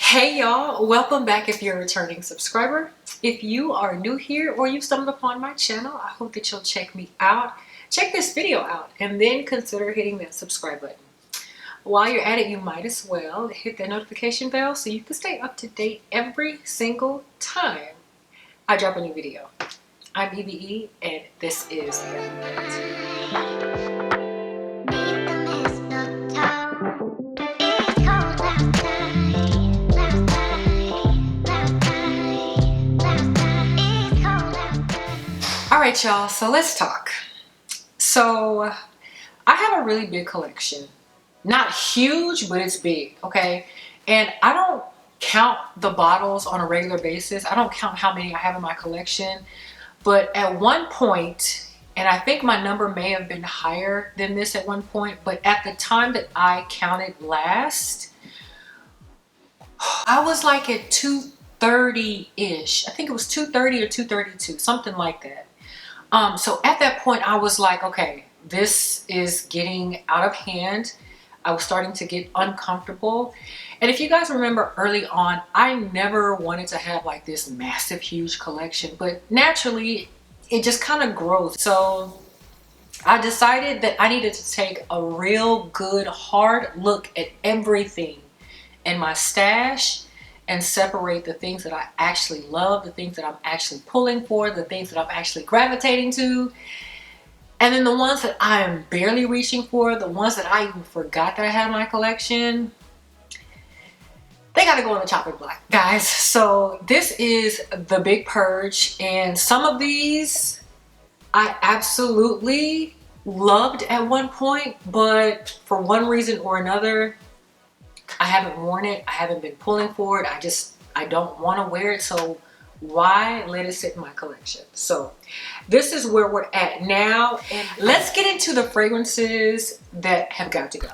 Hey y'all, welcome back if you're a returning subscriber. If you are new here or you stumbled upon my channel, I hope that you'll check me out. Check this video out and then consider hitting that subscribe button. While you're at it, you might as well hit that notification bell so you can stay up to date every single time I drop a new video. I'm EVE and this is the Effect. Alright y'all, so let's talk. So I have a really big collection. Not huge, but it's big, okay? And I don't count the bottles on a regular basis. I don't count how many I have in my collection. But at one point, and I think my number may have been higher than this at one point, but at the time that I counted last, I was like at 230-ish. I think it was 230 or 232, something like that. So at that point I was like, okay, this is getting out of hand. I was starting to get uncomfortable. And if you guys remember early on, I never wanted to have like this massive, huge collection, but naturally it just kind of grows. So I decided that I needed to take a real good, hard look at everything in my stash and separate the things that I actually love, the things that I'm actually pulling for, the things that I'm actually gravitating to, and then the ones that I am barely reaching for, the ones that I even forgot that I had in my collection, they gotta go on the chopping block, guys. So this is the big purge, and some of these I absolutely loved at one point, but for one reason or another, I haven't worn it. I haven't been pulling for it. I don't want to wear it. So why let it sit in my collection? So this is where we're at now. And let's get into the fragrances that have got to go.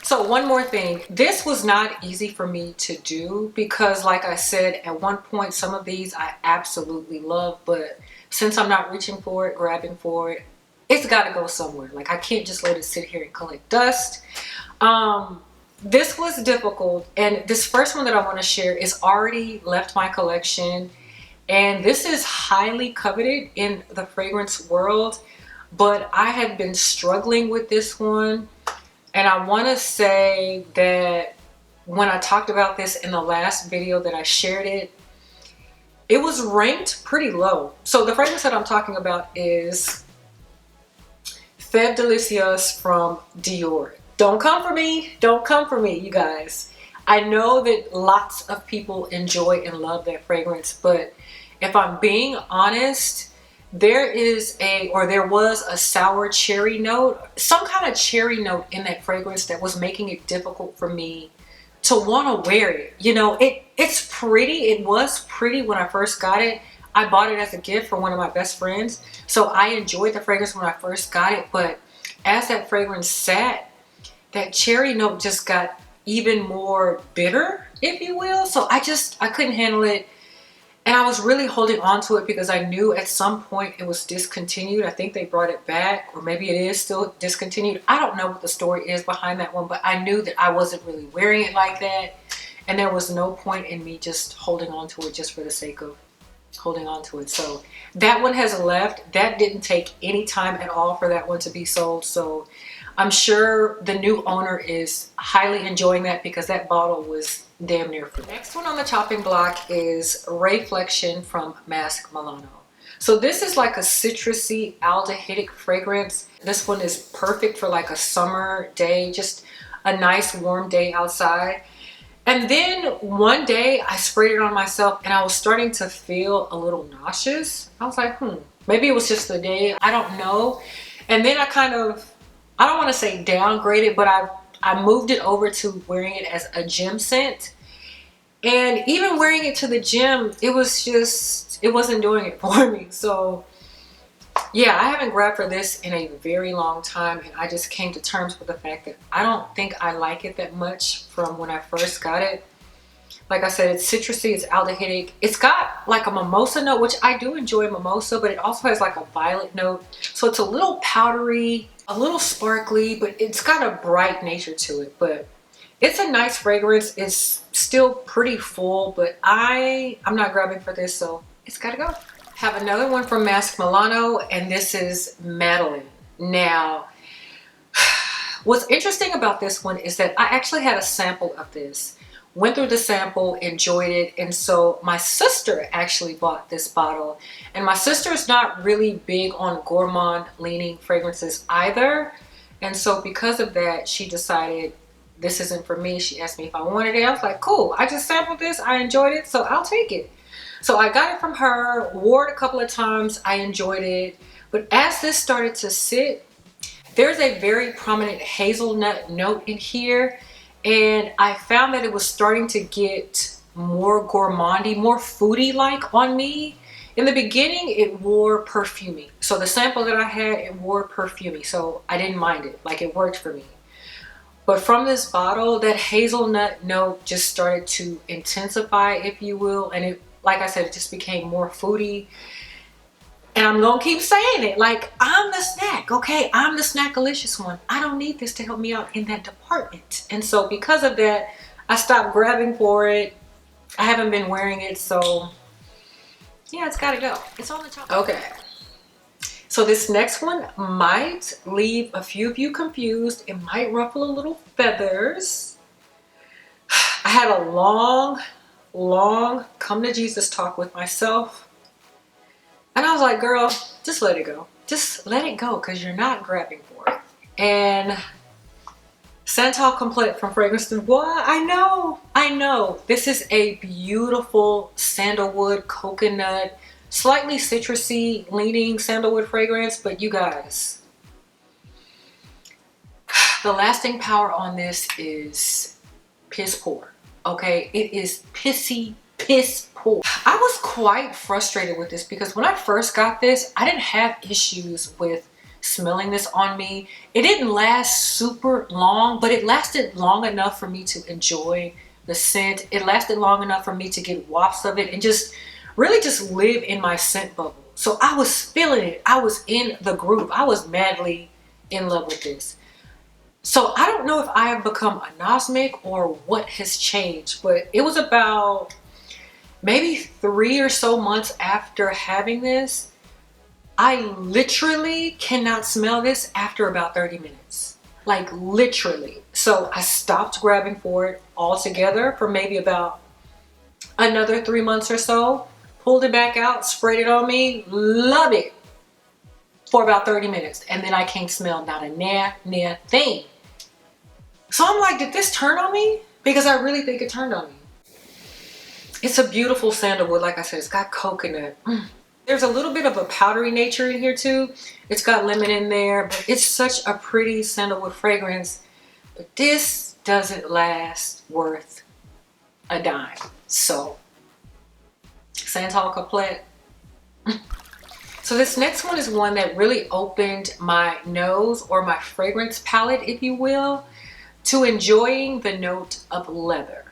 So one more thing. This was not easy for me to do because like I said, at one point, some of these I absolutely love. But since I'm not reaching for it, grabbing for it, it's got to go somewhere. Like I can't just let it sit here and collect dust. This was difficult, and this first one that I want to share is already left my collection, and this is highly coveted in the fragrance world, but I have been struggling with this one. And I want to say that when I talked about this in the last video that I shared it, it was ranked pretty low. So the fragrance that I'm talking about is Feve Delicious from Dior. Don't come for me. Don't come for me, you guys. I know that lots of people enjoy and love that fragrance, but if I'm being honest, there was a sour cherry note, some kind of cherry note in that fragrance that was making it difficult for me to want to wear it. You know, it's pretty. It was pretty when I first got it. I bought it as a gift for one of my best friends, so I enjoyed the fragrance when I first got it, but as that fragrance sat, that cherry note just got even more bitter, if you will. So I couldn't handle it. And I was really holding on to it because I knew at some point it was discontinued. I think they brought it back, or maybe it is still discontinued. I don't know what the story is behind that one, but I knew that I wasn't really wearing it like that. And there was no point in me just holding on to it just for the sake of holding on to it. So that one has left. That didn't take any time at all for that one to be sold. So I'm sure the new owner is highly enjoying that because that bottle was damn near full. Next one on the chopping block is RayFlection from Mask Milano. So this is like a citrusy aldehydic fragrance. This one is perfect for like a summer day, just a nice warm day outside. And then one day I sprayed it on myself and I was starting to feel a little nauseous. I was like, maybe it was just the day. I don't know. And then I don't want to say downgraded, but I moved it over to wearing it as a gym scent. And even wearing it to the gym, it wasn't doing it for me. So yeah, I haven't grabbed for this in a very long time. And I just came to terms with the fact that I don't think I like it that much from when I first got it. Like I said, it's citrusy, it's aldehydic. It's got like a mimosa note, which I do enjoy mimosa, but it also has like a violet note. So it's a little powdery, a little sparkly, but it's got a bright nature to it. But It's a nice fragrance. It's still pretty full, but I'm not grabbing for this, so it's gotta go. Have another one from Mask Milano, and this is Madeline. Now, what's interesting about this one is that I actually had a sample of this. Went through the sample, enjoyed it, and so my sister actually bought this bottle. And my sister is not really big on gourmand leaning fragrances either. And so because of that, she decided this isn't for me. She asked me if I wanted it. I was like, cool, I just sampled this, I enjoyed it, so I'll take it. So I got it from her, wore it a couple of times, I enjoyed it. But as this started to sit, there's a very prominent hazelnut note in here. And I found that it was starting to get more gourmandy, more foodie-like on me. In the beginning, it wore perfumey. So the sample that I had, it wore perfumey. So I didn't mind it, like it worked for me. But from this bottle, that hazelnut note just started to intensify, if you will. And it, like I said, it just became more foodie. And I'm gonna keep saying it, like, I'm the snack, okay? I'm the snackalicious one. I don't need this to help me out in that department. And so because of that, I stopped grabbing for it. I haven't been wearing it, so yeah, it's gotta go. It's on the top. Okay. So this next one might leave a few of you confused. It might ruffle a little feathers. I had a long come to Jesus talk with myself. And I was like, girl, just let it go. Just let it go, because you're not grabbing for it. And Santal Complete from Fragrance Dubois. I know. This is a beautiful sandalwood, coconut, slightly citrusy leaning sandalwood fragrance. But you guys, the lasting power on this is piss poor. Okay, it is piss poor. I was quite frustrated with this because when I first got this, I didn't have issues with smelling this on me. It didn't last super long, but it lasted long enough for me to enjoy the scent. It lasted long enough for me to get wafts of it and just really just live in my scent bubble. So I was feeling it. I was in the groove. I was madly in love with this. So I don't know if I have become anosmic or what has changed, but it was about maybe 3 or so months after having this, I literally cannot smell this after about 30 minutes. Like literally. So I stopped grabbing for it altogether for maybe about another 3 months or so. Pulled it back out, sprayed it on me, love it for about 30 minutes. And then I can't smell not a nah thing. So I'm like, did this turn on me? Because I really think it turned on me. It's a beautiful sandalwood. Like I said, it's got coconut. There's a little bit of a powdery nature in here too. It's got lemon in there, but it's such a pretty sandalwood fragrance. But this doesn't last worth a dime. So, Santal Complete. So this next one is one that really opened my nose, or my fragrance palette, if you will, to enjoying the note of leather.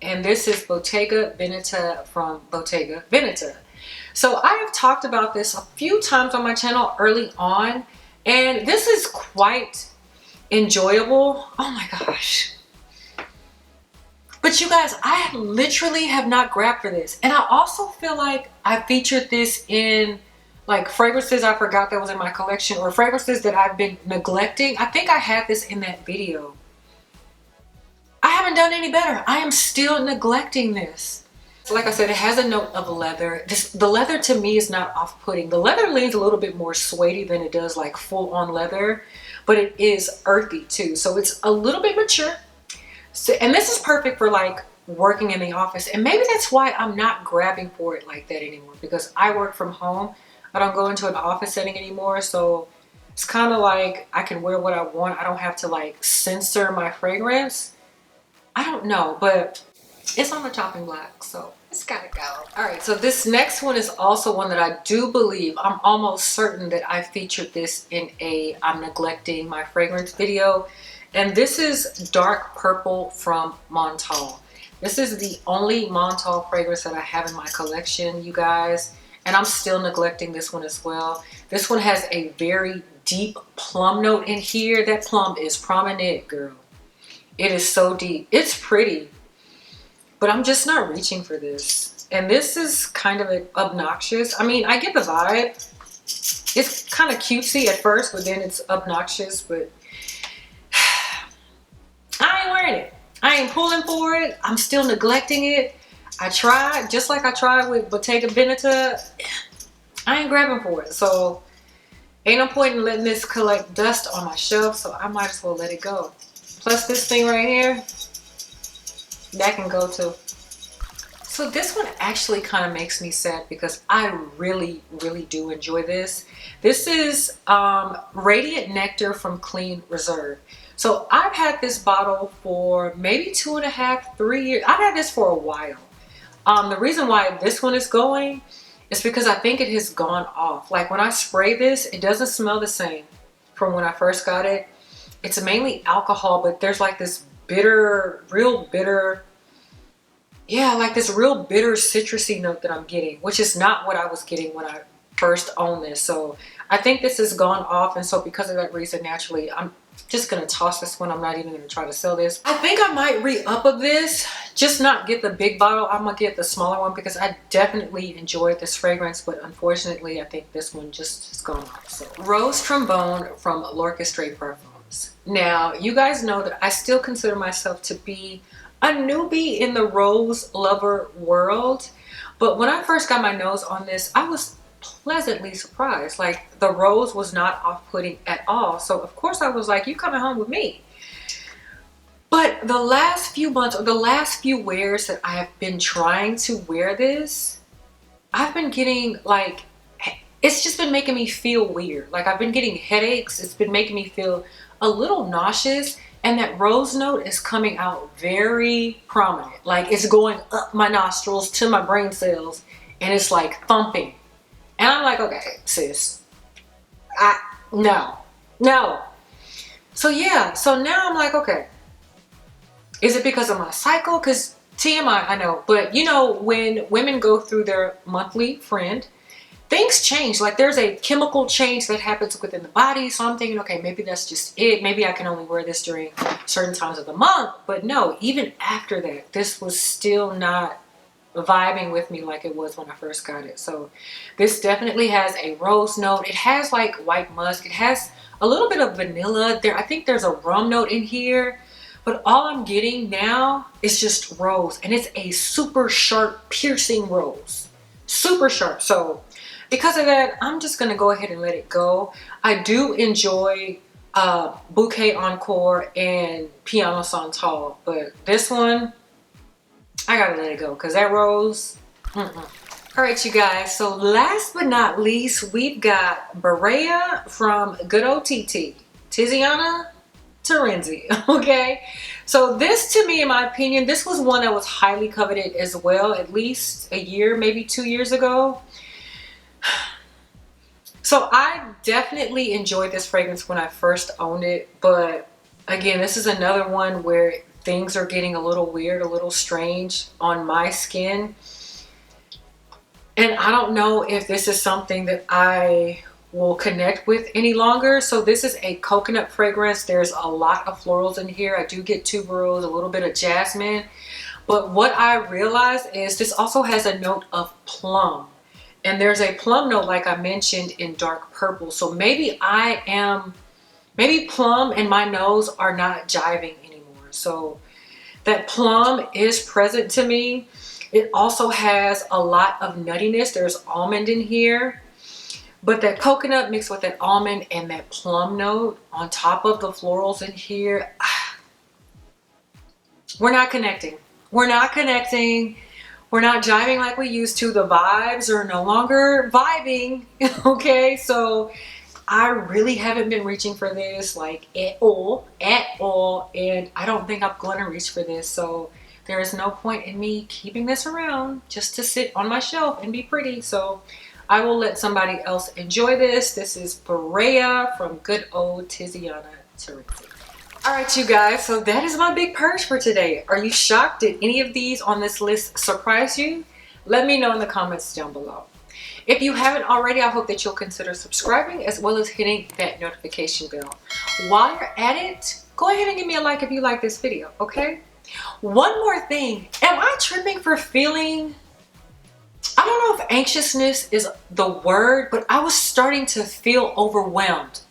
And this is Bottega Veneta from Bottega Veneta. So I have talked about this a few times on my channel early on, and this is quite enjoyable. Oh my gosh. But you guys, I literally have not grabbed for this. And I also feel like I featured this in like fragrances I forgot that was in my collection, or fragrances that I've been neglecting. I think I had this in that video. I haven't done any better. I am still neglecting this. So like I said, it has a note of leather. The leather to me is not off-putting. The leather leans a little bit more suede than it does like full-on leather, but it is earthy too. So it's a little bit mature. So, and this is perfect for like working in the office. And maybe that's why I'm not grabbing for it like that anymore, because I work from home. I don't go into an office setting anymore. So it's kind of like I can wear what I want. I don't have to like censor my fragrance. I don't know, but it's on the chopping block, so it's gotta go. All right, so this next one is also one that I do believe, I'm almost certain that I featured this in a I'm neglecting my fragrance video. And this is Dark Purple from Montal. This is the only Montal fragrance that I have in my collection, you guys. And I'm still neglecting this one as well. This one has a very deep plum note in here. That plum is prominent, girl. It is so deep. It's pretty, but I'm just not reaching for this. And this is kind of obnoxious. I mean, I get the vibe. It's kind of cutesy at first, but then it's obnoxious. But I ain't wearing it. I ain't pulling for it. I'm still neglecting it. I tried, just like I tried with Bottega Veneta. I ain't grabbing for it. So ain't no point in letting this collect dust on my shelf. So I might as well let it go. Plus this thing right here, that can go too. So this one actually kind of makes me sad because I really, really do enjoy this. This is Radiant Nectar from Clean Reserve. So I've had this bottle for maybe 2.5, 3 years. I've had this for a while. The reason why this one is going is because I think it has gone off. Like when I spray this, it doesn't smell the same from when I first got it. It's mainly alcohol, but there's like this bitter, real bitter, yeah, like this real bitter citrusy note that I'm getting, which is not what I was getting when I first owned this. So I think this has gone off, and so because of that reason, naturally, I'm just gonna toss this one. I'm not even gonna try to sell this. I think I might re-up of this, just not get the big bottle. I'm gonna get the smaller one because I definitely enjoyed this fragrance, but unfortunately, I think this one just has gone off. So Rose Trombone from L'Orchestre Parfums. Now, you guys know that I still consider myself to be a newbie in the rose lover world, but when I first got my nose on this, I was pleasantly surprised. Like the rose was not off-putting at all. So of course I was like, you coming home with me. But the last few months or the last few wears that I have been trying to wear this, I've been getting like, it's just been making me feel weird. Like I've been getting headaches. It's been making me feel a little nauseous. And that rose note is coming out very prominent. Like it's going up my nostrils to my brain cells and it's like thumping. And I'm like, okay, sis, no. So yeah, so now I'm like, okay, is it because of my cycle? Because TMI, I know, but you know, when women go through their monthly friend, things change. Like there's a chemical change that happens within the body. So I'm thinking, okay, maybe that's just it. Maybe I can only wear this during certain times of the month. But no, even after that, this was still not vibing with me like it was when I first got it. So this definitely has a rose note. It has like white musk. It has a little bit of vanilla there. I think there's a rum note in here, but all I'm getting now is just rose, and it's a super sharp, piercing rose. Super sharp. So because of that, I'm just gonna go ahead and let it go. I do enjoy Bouquet Encore and Piano Santal, but this one, I gotta let it go because that rose, All right, you guys, so last but not least, we've got Borea from good old Tiziana Terenzi, okay? So this, to me, in my opinion, this was one that was highly coveted as well, at least a year, maybe 2 years ago. So I definitely enjoyed this fragrance when I first owned it, but again, this is another one where things are getting a little weird, a little strange on my skin. And I don't know if this is something that I will connect with any longer. So this is a coconut fragrance. There's a lot of florals in here. I do get tuberose, a little bit of jasmine. But what I realized is this also has a note of plum. And there's a plum note, like I mentioned, in dark purple. So maybe maybe plum and my nose are not jiving anymore. So that plum is present to me. It also has a lot of nuttiness. There's almond in here. But that coconut mixed with that almond and that plum note on top of the florals in here, we're not connecting. We're not connecting. We're not jiving like we used to. The vibes are no longer vibing, okay? So I really haven't been reaching for this like at all. And I don't think I'm going to reach for this. So there is no point in me keeping this around just to sit on my shelf and be pretty. So I will let somebody else enjoy this. This is Borea from good old Tiziana Terenzi. All right, you guys, so that is my big purge for today. Are you shocked? Did any of these on this list surprise you? Let me know in the comments down below. If you haven't already, I hope that you'll consider subscribing as well as hitting that notification bell. While you're at it, Go ahead and give me a like if you like this video, okay? One more thing. Am I tripping for feeling, I don't know if anxiousness is the word, but I was starting to feel overwhelmed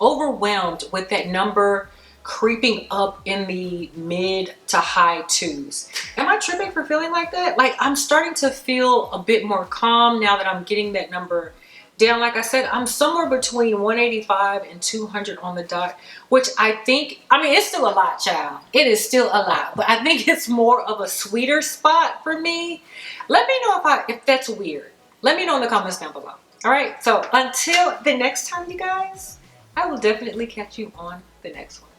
with that number creeping up in the mid to high 2s. Am I tripping for feeling like that? Like, I'm starting to feel a bit more calm now that I'm getting that number down. Like I said, I'm somewhere between 185 and 200 on the dot, which I think, I mean, it's still a lot, child. It is still a lot, but I think it's more of a sweeter spot for me. Let me know if that's weird. Let me know in the comments down below. All right, so until the next time, you guys, I will definitely catch you on the next one.